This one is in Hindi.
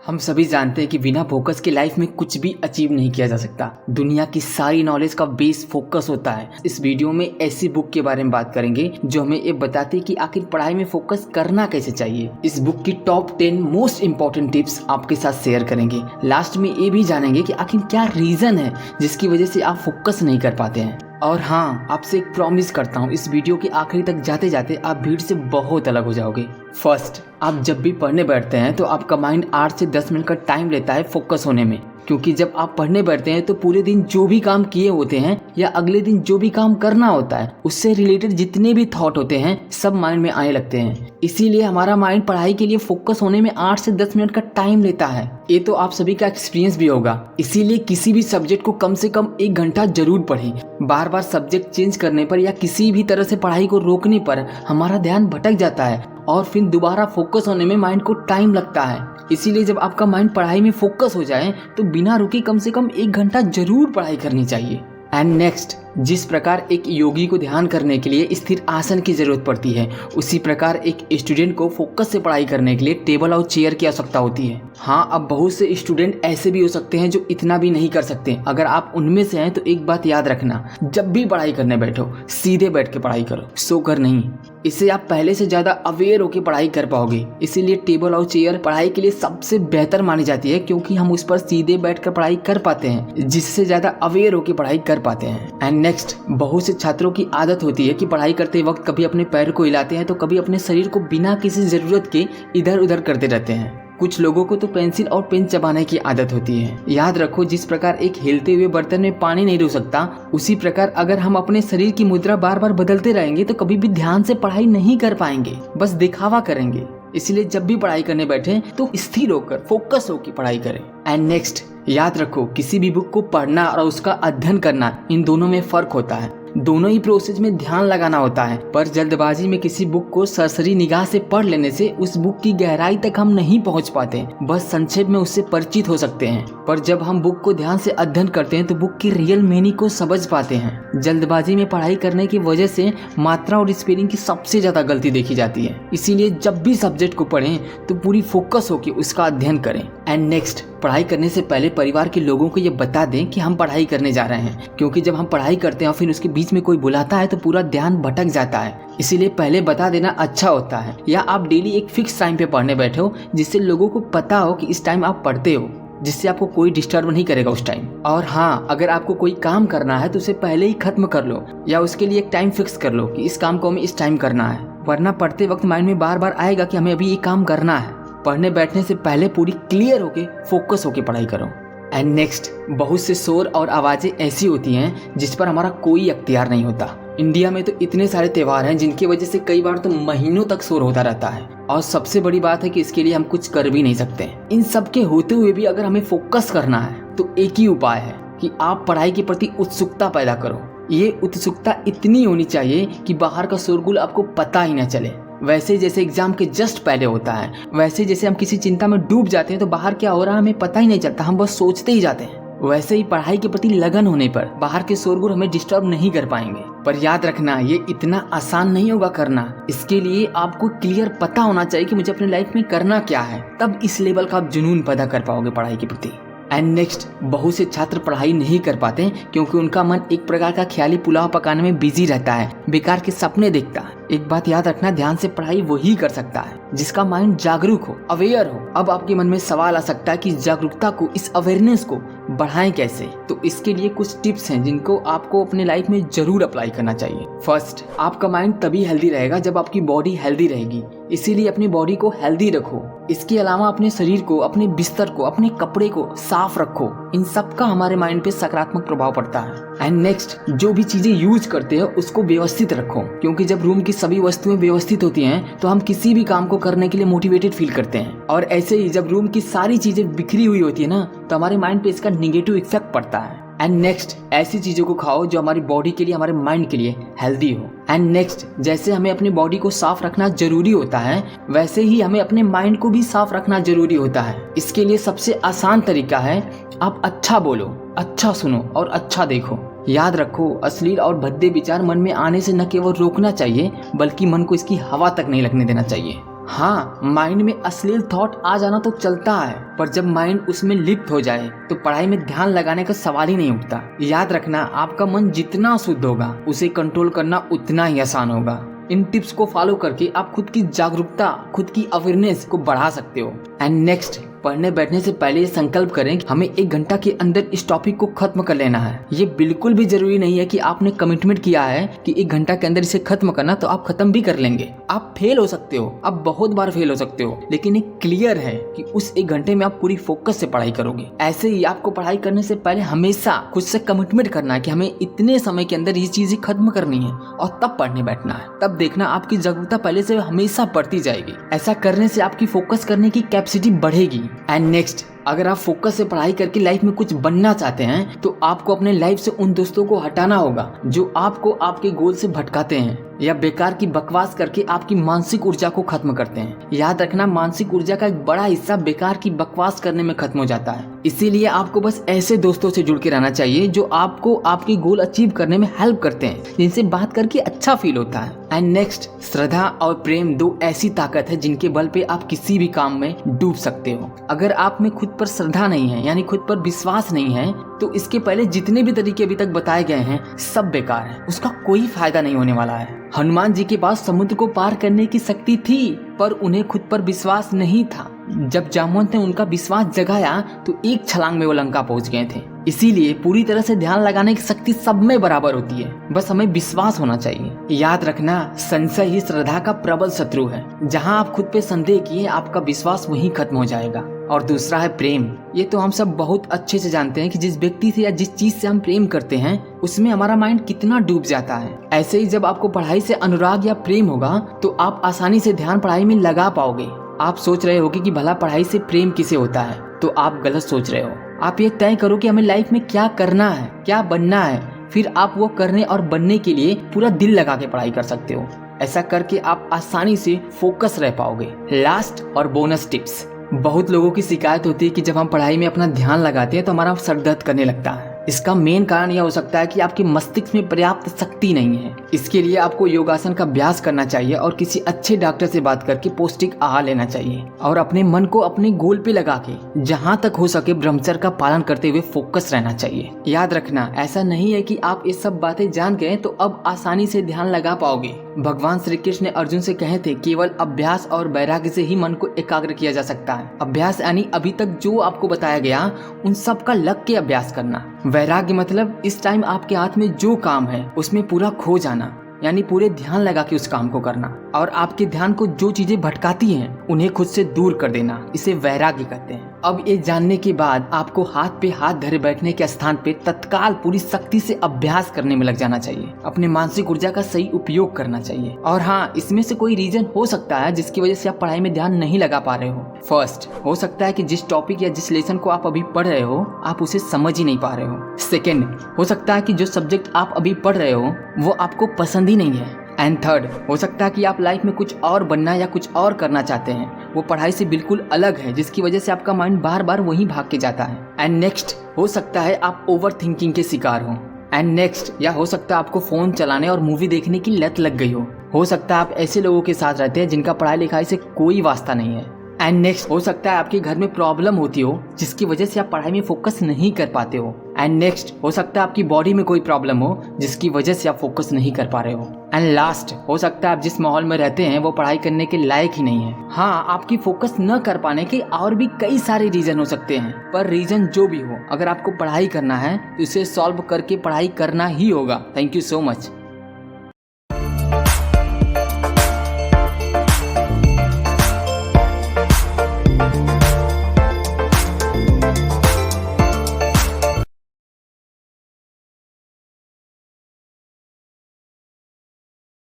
हम सभी जानते हैं कि बिना फोकस के लाइफ में कुछ भी अचीव नहीं किया जा सकता। दुनिया की सारी नॉलेज का बेस फोकस होता है। इस वीडियो में ऐसी बुक के बारे में बात करेंगे जो हमें ये बताती है कि आखिर पढ़ाई में फोकस करना कैसे चाहिए। इस बुक की टॉप 10 मोस्ट इंपॉर्टेंट टिप्स आपके साथ शेयर करेंगे। लास्ट में ये भी जानेंगे कि आखिर क्या रीजन है जिसकी वजह से आप फोकस नहीं कर पाते हैं। और हाँ, आपसे एक प्रॉमिस करता हूँ, इस वीडियो के आखिरी तक जाते जाते आप भीड़ से बहुत अलग हो जाओगे। फर्स्ट, आप जब भी पढ़ने बैठते हैं तो आपका माइंड 8 से 10 मिनट का टाइम लेता है फोकस होने में, क्योंकि जब आप पढ़ने बैठते हैं तो पूरे दिन जो भी काम किए होते हैं या अगले दिन जो भी काम करना होता है उससे रिलेटेड जितने भी थॉट होते हैं सब माइंड में आने लगते हैं। इसीलिए हमारा माइंड पढ़ाई के लिए फोकस होने में 8 से 10 मिनट का टाइम लेता है। ये तो आप सभी का एक्सपीरियंस भी होगा। इसीलिए किसी भी सब्जेक्ट को कम से कम 1 घंटा जरूर पढ़ें। बार बार सब्जेक्ट चेंज करने पर या किसी भी तरह से पढ़ाई को रोकने पर हमारा ध्यान भटक जाता है और फिर दोबारा फोकस होने में माइंड को टाइम लगता है। इसीलिए जब आपका माइंड पढ़ाई में फोकस हो जाए तो बिना रुके कम से कम 1 घंटा जरूर पढ़ाई करनी चाहिए। एंड नेक्स्ट, जिस प्रकार एक योगी को ध्यान करने के लिए स्थिर आसन की जरूरत पड़ती है, उसी प्रकार एक स्टूडेंट को फोकस से पढ़ाई करने के लिए टेबल और चेयर की आवश्यकता होती है। हाँ, अब बहुत से स्टूडेंट ऐसे भी हो सकते हैं जो इतना भी नहीं कर सकते। अगर आप उनमें से हैं तो एक बात याद रखना, जब भी पढ़ाई करने बैठो सीधे बैठ के पढ़ाई करो, सोकर नहीं। इससे आप पहले से ज्यादा अवेयर होकर पढ़ाई कर पाओगे। इसीलिए टेबल और चेयर पढ़ाई के लिए सबसे बेहतर मानी जाती है, क्योंकि हम उस पर सीधे बैठकर पढ़ाई कर पाते हैं, जिससे ज्यादा अवेयर होकर पढ़ाई कर पाते हैं। एंड नेक्स्ट, बहुत से छात्रों की आदत होती है कि पढ़ाई करते वक्त कभी अपने पैर को हिलाते हैं तो कभी अपने शरीर को बिना किसी जरूरत के इधर उधर करते रहते हैं। कुछ लोगों को तो पेंसिल और पेन चबाने की आदत होती है। याद रखो, जिस प्रकार एक हिलते हुए बर्तन में पानी नहीं रुक सकता, उसी प्रकार अगर हम अपने शरीर की मुद्रा बार बार बदलते रहेंगे तो कभी भी ध्यान से पढ़ाई नहीं कर पाएंगे, बस दिखावा करेंगे। इसलिए जब भी पढ़ाई करने बैठे तो स्थिर होकर फोकस होकर पढ़ाई करें। एंड नेक्स्ट, याद रखो, किसी भी बुक को पढ़ना और उसका अध्ययन करना, इन दोनों में फर्क होता है। दोनों ही प्रोसेस में ध्यान लगाना होता है, पर जल्दबाजी में किसी बुक को सरसरी निगाह से पढ़ लेने से उस बुक की गहराई तक हम नहीं पहुंच पाते, बस संक्षेप में उससे परिचित हो सकते हैं। पर जब हम बुक को ध्यान से अध्ययन करते हैं तो बुक की रियल मीनिंग को समझ पाते हैं। जल्दबाजी में पढ़ाई करने की वजह से मात्रा और स्पेलिंग की सबसे ज्यादा गलती देखी जाती है। इसीलिए जब भी सब्जेक्ट को पढ़ें तो पूरी फोकस होकर उसका अध्ययन करें। एंड नेक्स्ट, पढ़ाई करने से पहले परिवार के लोगों को ये बता दें कि हम पढ़ाई करने जा रहे हैं, क्योंकि जब हम पढ़ाई करते हैं और फिर उसके बीच में कोई बुलाता है तो पूरा ध्यान भटक जाता है। इसीलिए पहले बता देना अच्छा होता है। या आप डेली एक फिक्स टाइम पे पढ़ने बैठे हो, जिससे लोगों को पता हो कि इस टाइम आप पढ़ते हो, जिससे आपको कोई डिस्टर्ब नहीं करेगा उस टाइम। और हाँ, अगर आपको कोई काम करना है तो उसे पहले ही खत्म कर लो, या उसके लिए एक टाइम फिक्स कर लो कि इस काम को हमें इस टाइम करना है। वरना पढ़ते वक्त माइंड में बार बार आएगा कि हमें अभी ये काम करना है। पढ़ने बैठने से पहले पूरी क्लियर होके फोकस होके पढ़ाई करो। एंड नेक्स्ट, बहुत से शोर और आवाजें ऐसी होती हैं जिस पर हमारा कोई अख्तियार नहीं होता। इंडिया में तो इतने सारे त्योहार हैं जिनकी वजह से कई बार तो महीनों तक शोर होता रहता है, और सबसे बड़ी बात है कि इसके लिए हम कुछ कर भी नहीं सकते। इन सब के होते हुए भी अगर हमें फोकस करना है तो एक ही उपाय है कि आप पढ़ाई के प्रति उत्सुकता पैदा करो। ये उत्सुकता इतनी होनी चाहिए कि बाहर का शोरगुल आपको पता ही न चले। वैसे जैसे एग्जाम के जस्ट पहले होता है, वैसे जैसे हम किसी चिंता में डूब जाते हैं तो बाहर क्या हो रहा है हमें पता ही नहीं चलता, हम बस सोचते ही जाते हैं। वैसे ही पढ़ाई के प्रति लगन होने पर बाहर के शोरगुल हमें डिस्टर्ब नहीं कर पाएंगे। पर याद रखना, ये इतना आसान नहीं होगा करना। इसके लिए आपको क्लियर पता होना चाहिए कि मुझे अपनी लाइफ में करना क्या है, तब इस लेवल का आप जुनून पैदा कर पाओगे पढ़ाई के प्रति। एंड नेक्स्ट, बहुत से छात्र पढ़ाई नहीं कर पाते क्योंकि उनका मन एक प्रकार का ख्याली पुलाव पकाने में बिजी रहता है, बेकार के सपने देखता है। एक बात याद रखना, ध्यान से पढ़ाई वही कर सकता है जिसका माइंड जागरूक हो, अवेयर हो। अब आपके मन में सवाल आ सकता है कि जागरूकता को, इस अवेयरनेस को बढ़ाएं कैसे? तो इसके लिए कुछ टिप्स हैं जिनको आपको अपने लाइफ में जरूर अप्लाई करना चाहिए। फर्स्ट, आपका माइंड तभी हेल्दी रहेगा जब आपकी बॉडी हेल्दी रहेगी। इसीलिए अपनी बॉडी को हेल्दी रखो। इसके अलावा अपने शरीर को, अपने बिस्तर को, अपने कपड़े को साफ रखो। इन सब का हमारे माइंड पे सकारात्मक प्रभाव पड़ता है। एंड नेक्स्ट, जो भी चीजें यूज करते हो उसको व्यवस्थित रखो, क्योंकि जब रूम की सभी वस्तुएं व्यवस्थित होती हैं तो हम किसी भी काम को करने के लिए मोटिवेटेड फील करते हैं। और ऐसे ही जब रूम की सारी चीजें बिखरी हुई होती है ना, तो हमारे माइंड पे इसका निगेटिव इफेक्ट पड़ता है। एंड नेक्स्ट, ऐसी चीजों को खाओ जो हमारी बॉडी के लिए, हमारे माइंड के लिए हेल्दी हो। एंड नेक्स्ट, जैसे हमें अपनी बॉडी को साफ रखना जरूरी होता है, वैसे ही हमें अपने माइंड को भी साफ रखना जरूरी होता है। इसके लिए सबसे आसान तरीका है, आप अच्छा बोलो, अच्छा सुनो और अच्छा देखो। याद रखो, अश्लील और भद्दे विचार मन में आने से न केवल रोकना चाहिए बल्कि मन को इसकी हवा तक नहीं लगने देना चाहिए। हाँ, माइंड में अश्लील थॉट आ जाना तो चलता है, पर जब माइंड उसमें लिप्त हो जाए तो पढ़ाई में ध्यान लगाने का सवाल ही नहीं उठता। याद रखना, आपका मन जितना शुद्ध होगा उसे कंट्रोल करना उतना ही आसान होगा। इन टिप्स को फॉलो करके आप खुद की जागरूकता, खुद की अवेयरनेस को बढ़ा सकते हो। एंड नेक्स्ट, पढ़ने बैठने से पहले ये संकल्प करें कि हमें 1 घंटा के अंदर इस टॉपिक को खत्म कर लेना है। ये बिल्कुल भी जरूरी नहीं है कि आपने कमिटमेंट किया है कि 1 घंटा के अंदर इसे खत्म करना तो आप खत्म भी कर लेंगे। आप फेल हो सकते हो, आप बहुत बार फेल हो सकते हो, लेकिन एक क्लियर है कि उस 1 घंटे में आप पूरी फोकस से पढ़ाई करोगे। ऐसे ही आपको पढ़ाई करने से पहले हमेशा खुद से कमिटमेंट करना है कि हमें इतने समय के अंदर ये चीजें खत्म करनी है और तब पढ़ने बैठना है। तब देखना आपकी जागरूकता पहले से हमेशा बढ़ती जाएगी। ऐसा करने से आपकी फोकस करने की कैपेसिटी बढ़ेगी। एंड नेक्स्ट, अगर आप फोकस से पढ़ाई करके लाइफ में कुछ बनना चाहते हैं तो आपको अपने लाइफ से उन दोस्तों को हटाना होगा जो आपको आपके गोल से भटकाते हैं या बेकार की बकवास करके आपकी मानसिक ऊर्जा को खत्म करते हैं। याद रखना, मानसिक ऊर्जा का एक बड़ा हिस्सा बेकार की बकवास करने में खत्म हो जाता है। इसीलिए आपको बस ऐसे दोस्तों से जुड़ के रहना चाहिए जो आपको आपके गोल अचीव करने में हेल्प करते हैं, जिनसे बात करके अच्छा फील होता है। एंड नेक्स्ट, श्रद्धा और प्रेम 2 ऐसी ताकत है जिनके बल पे आप किसी भी काम में डूब सकते हो। अगर आप में खुद पर श्रद्धा नहीं है, यानी खुद पर विश्वास नहीं है, तो इसके पहले जितने भी तरीके अभी तक बताए गए हैं सब बेकार है, उसका कोई फायदा नहीं होने वाला है। हनुमान जी के पास समुद्र को पार करने की शक्ति थी, पर उन्हें खुद पर विश्वास नहीं था। जब जामवंत ने उनका विश्वास जगाया तो 1 छलांग में वो लंका पहुंच गए थे। इसीलिए पूरी तरह से ध्यान लगाने की शक्ति सब में बराबर होती है, बस हमें विश्वास होना चाहिए। याद रखना, संशय ही श्रद्धा का प्रबल शत्रु है। जहां आप खुद पे संदेह किए, आपका विश्वास वहीं खत्म हो जाएगा। और दूसरा है प्रेम। ये तो हम सब बहुत अच्छे से जानते हैं कि जिस व्यक्ति से या जिस चीज से हम प्रेम करते हैं उसमें हमारा माइंड कितना डूब जाता है। ऐसे ही जब आपको पढ़ाई से अनुराग या प्रेम होगा तो आप आसानी से ध्यान पढ़ाई में लगा पाओगे। आप सोच रहे होगे कि भला पढ़ाई से प्रेम किसे होता है, तो आप गलत सोच रहे हो। आप ये तय करो कि हमें लाइफ में क्या करना है, क्या बनना है, फिर आप वो करने और बनने के लिए पूरा दिल लगा के पढ़ाई कर सकते हो। ऐसा करके आप आसानी से फोकस रह पाओगे। लास्ट और बोनस टिप्स, बहुत लोगों की शिकायत होती है कि जब हम पढ़ाई में अपना ध्यान लगाते हैं तो हमारा सर दर्द करने लगता है। इसका मेन कारण यह हो सकता है कि आपके मस्तिष्क में पर्याप्त शक्ति नहीं है। इसके लिए आपको योगासन का अभ्यास करना चाहिए और किसी अच्छे डॉक्टर से बात करके पौष्टिक आहार लेना चाहिए और अपने मन को अपने गोल पे लगा के जहाँ तक हो सके ब्रह्मचर्य का पालन करते हुए फोकस रहना चाहिए। याद रखना, ऐसा नहीं है कि आप ये सब बातें जान गए तो अब आसानी से ध्यान लगा पाओगे। भगवान श्री कृष्ण ने अर्जुन से कहे थे, केवल अभ्यास और वैराग्य से ही मन को एकाग्र किया जा सकता है। अभ्यास यानी अभी तक जो आपको बताया गया उन सब का लग के अभ्यास करना। वैराग्य मतलब इस टाइम आपके हाथ में जो काम है उसमें पूरा खो जाना, यानी पूरे ध्यान लगा के उस काम को करना और आपके ध्यान को जो चीजें भटकाती हैं उन्हें खुद से दूर कर देना। इसे वैराग्य कहते हैं। अब ये जानने के बाद आपको हाथ पे हाथ धरे बैठने के स्थान पे तत्काल पूरी शक्ति से अभ्यास करने में लग जाना चाहिए। अपने मानसिक ऊर्जा का सही उपयोग करना चाहिए। और हाँ, इसमें से कोई रीजन हो सकता है जिसकी वजह से आप पढ़ाई में ध्यान नहीं लगा पा रहे हो। फर्स्ट, हो सकता है कि जिस टॉपिक या जिस लेसन को आप अभी पढ़ रहे हो आप उसे समझ ही नहीं पा रहे हो। सेकेंड, हो सकता है कि जो सब्जेक्ट आप अभी पढ़ रहे हो वो आपको पसंद ही नहीं है। एंड थर्ड, हो सकता है कि आप लाइफ में कुछ और बनना या कुछ और करना चाहते हैं, वो पढ़ाई से बिल्कुल अलग है जिसकी वजह से आपका माइंड बार बार वहीं भाग के जाता है। एंड नेक्स्ट, हो सकता है आप ओवर थिंकिंग के शिकार हो। एंड नेक्स्ट, या हो सकता है आपको फोन चलाने और मूवी देखने की लत लग गई हो सकता है आप ऐसे लोगों के साथ रहते हैं जिनका पढ़ाई लिखाई से कोई वास्ता नहीं है। एंड नेक्स्ट, हो सकता है आपके घर में प्रॉब्लम होती हो जिसकी वजह से आप पढ़ाई में फोकस नहीं कर पाते हो। एंड नेक्स्ट, हो सकता है आपकी बॉडी में कोई प्रॉब्लम हो जिसकी वजह से आप फोकस नहीं कर पा रहे हो। एंड लास्ट, हो सकता है आप जिस माहौल में रहते हैं वो पढ़ाई करने के लायक ही नहीं है। हाँ, आपकी फोकस न कर पाने के और भी कई सारे रीजन हो सकते हैं, पर रीजन जो भी हो, अगर आपको पढ़ाई करना है तो इसे सॉल्व करके पढ़ाई करना ही होगा। Thank you so much.